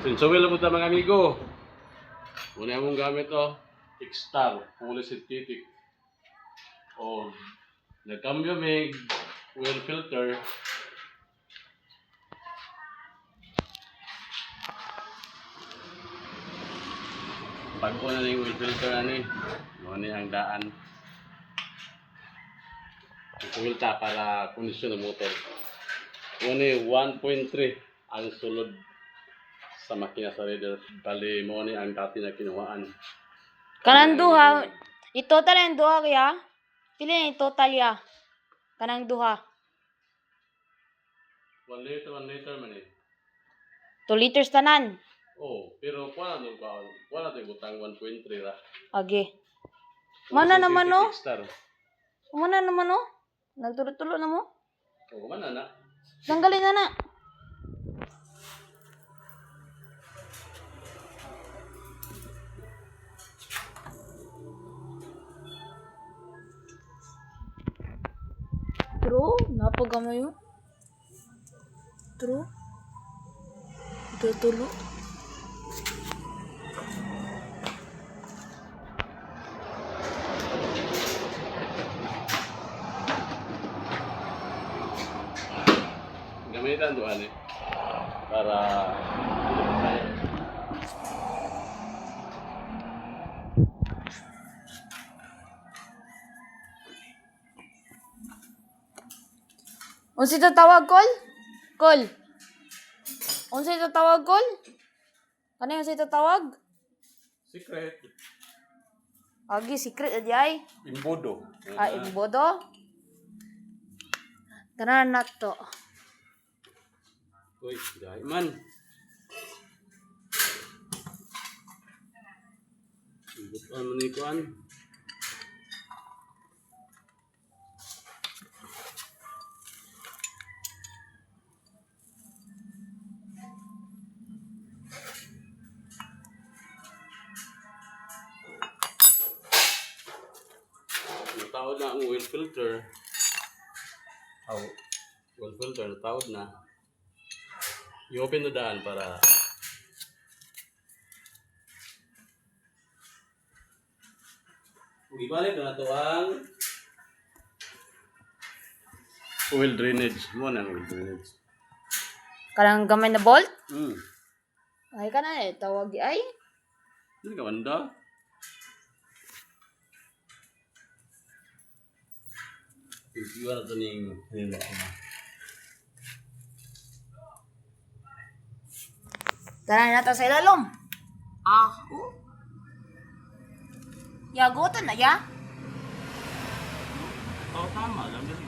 Sinsawil lang po ito mga amigo. Muna mong gamit o. X-Star, fully synthetic. O, nagkambyo may oil filter. Pag po na yung oil filter muna ang daan. Pumilta para kondisyon ng motor. Muna 1.3 ang sulod sa makina sa raider. Bali mo ang dati na kinuhaan. Kanang duha, i-total ang duha kaya? Pili na i-total ya? Kanang duha. 1 liter man 2 liters tanan. Oh, pero wala na butang 1.3 ra. Age. Mana naman no? X-Star. Mana naman no? Nagtulo-tulo na mo? Oh, mana na? Tanggalin na na. True? Napagama yun? True? Tulo. Gamitan doon para Unsa ito tawag, Kol? Kol? Unsa ito tawag, Kol? Ano yung unsa ito tawag? secret. Agi, secret adyay. Imbodo. Imbodo? Tanan na to. Uy, dahil man. Ibutan mo ni Kuan. Natawad na ang oil filter. Oil filter, natawad na. I-open na daan para ibalik na ito ang oil drainage. Mo na ang oil drainage. Kanang gamay na bolt? Hmm. Ay ka na tawag ay. Hindi ka banda. Iwan na ito nila. Tanan na to sa ilalom. Yagutan na ya? Oo, tama lang kasi.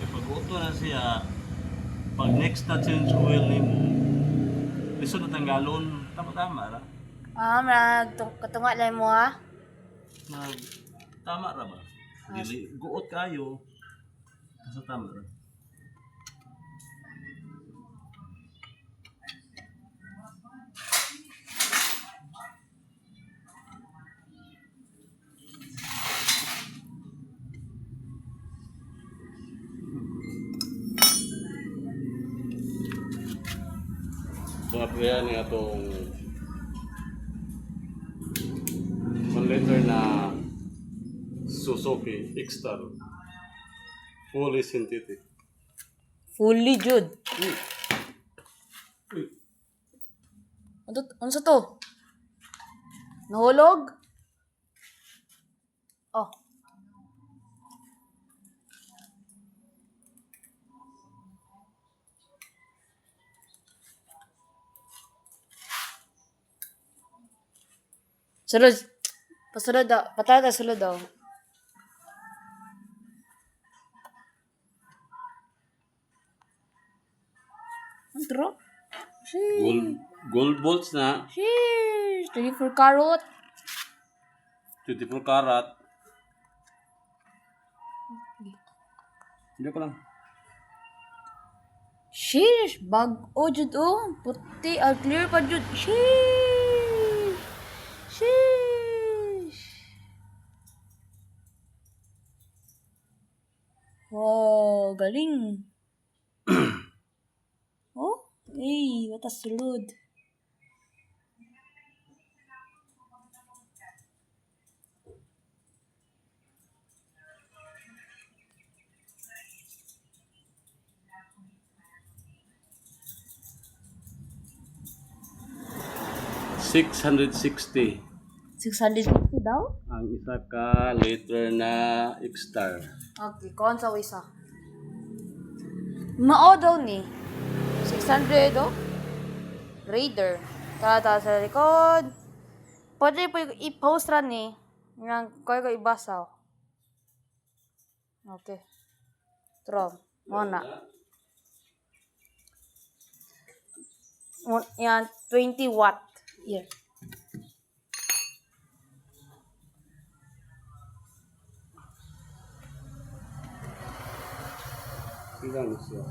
Pag-auto na siya, pag next na change oil ni mo, lisod na tanggalon, tama ra. Katunga lang mo ha? Tama ra ba? Dili, guot kayo. Basta tama ra. So, apriyan niya itong 1 liter na Suzuki X-Star fully synthetic. Fully jud. Uy, Unsa to? Nahulog? Oh. Sulod. Pasulod daw. Patata sulod daw. Antro? gold bolts na, Sheesh. 24 karat. 24 karat. Hindi ko lang. Sheesh. Bag-o jud oh. Puti. Clear pa jud. Sheesh. Sheesh. Wow. Galing. Oh. Eh, batas sulod. $660 650 daw? ang isa ka liter na X-Star. Okay, kuhan sa isa. Mao daw ni. 600 oh. Raider. Tata sa likod. Pwede po i-post ra ni. Nga, kaya ko ibasa. Okay. Trom. Muna. Yan, 20 watt. Here. Ilan siya?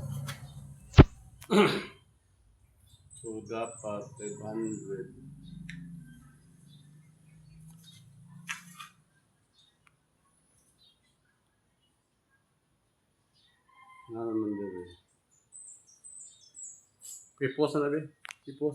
So, dapat 500. Ano naman din eh. Piposa na ba? Piposa.